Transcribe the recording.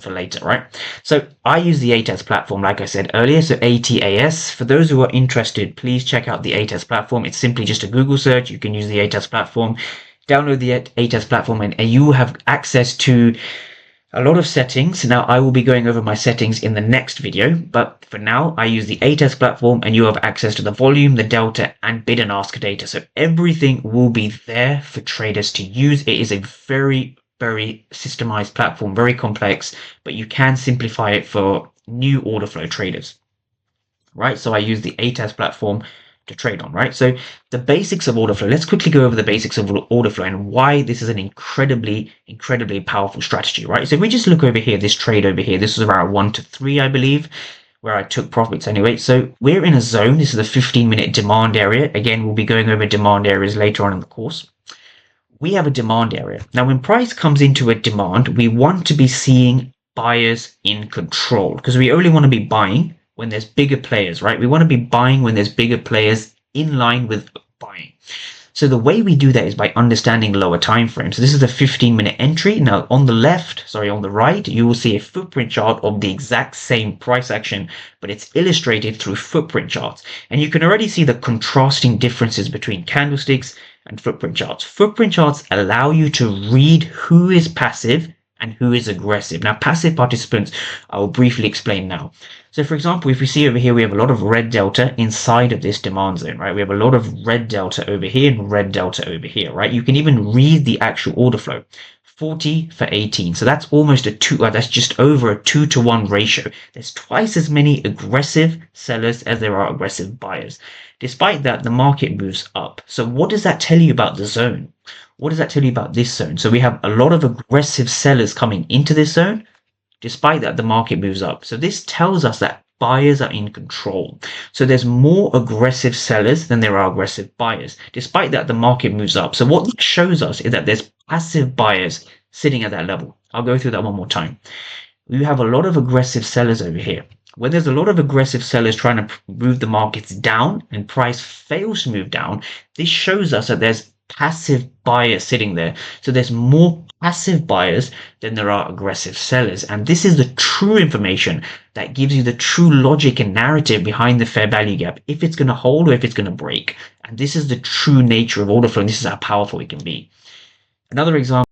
for later, right? So I use the ATAS platform, like I said earlier, so ATAS. For those who are interested, please check out the ATAS platform. It's simply just a Google search. You can use the ATAS platform, download the ATAS platform, and you will have access to a lot of settings. Now, I will be going over my settings in the next video, but for now, I use the ATAS platform, and you have access to the volume, the delta, and bid and ask data. So everything will be there for traders to use. It is a very systemized platform, very complex, but you can simplify it for new order flow traders, right? So I use the ATAS platform to trade on, right? So the basics of order flow, let's quickly go over the basics of order flow and why this is an incredibly powerful strategy, right? So if we just look over here, this trade over here, this was around 1 to 3, I believe, where I took profits anyway. So we're in a zone. This is a 15-minute demand area. Again, we'll be going over demand areas later on in the course. We have a demand area. Now, when price comes into a demand, we want to be seeing buyers in control because we only want to be buying when there's bigger players, right? We want to be buying when there's bigger players in line with buying. So the way we do that is by understanding lower time frames. So this is a 15-minute entry. Now on the right, you will see a footprint chart of the exact same price action, but it's illustrated through footprint charts. And you can already see the contrasting differences between candlesticks and footprint charts. Footprint charts allow you to read who is passive and who is aggressive. Now, passive participants, I will briefly explain now. So for example, if we see over here, we have a lot of red delta inside of this demand zone, right? We have a lot of red delta over here and red delta over here, right? You can even read the actual order flow. 40 for 18. So that's almost that's just over a 2-to-1 ratio. There's twice as many aggressive sellers as there are aggressive buyers. Despite that, the market moves up. So what does that tell you about the zone? What does that tell you about this zone? So we have a lot of aggressive sellers coming into this zone. Despite that, the market moves up. So this tells us that buyers are in control. So there's more aggressive sellers than there are aggressive buyers. Despite that, the market moves up. So what this shows us is that there's passive buyers sitting at that level. I'll go through that one more time. We have a lot of aggressive sellers over here. When there's a lot of aggressive sellers trying to move the markets down and price fails to move down, this shows us that there's passive buyers sitting there. So there's more passive buyers than there are aggressive sellers. And this is the true information that gives you the true logic and narrative behind the fair value gap, if it's going to hold or if it's going to break. And this is the true nature of order flow. And this is how powerful it can be. Another example.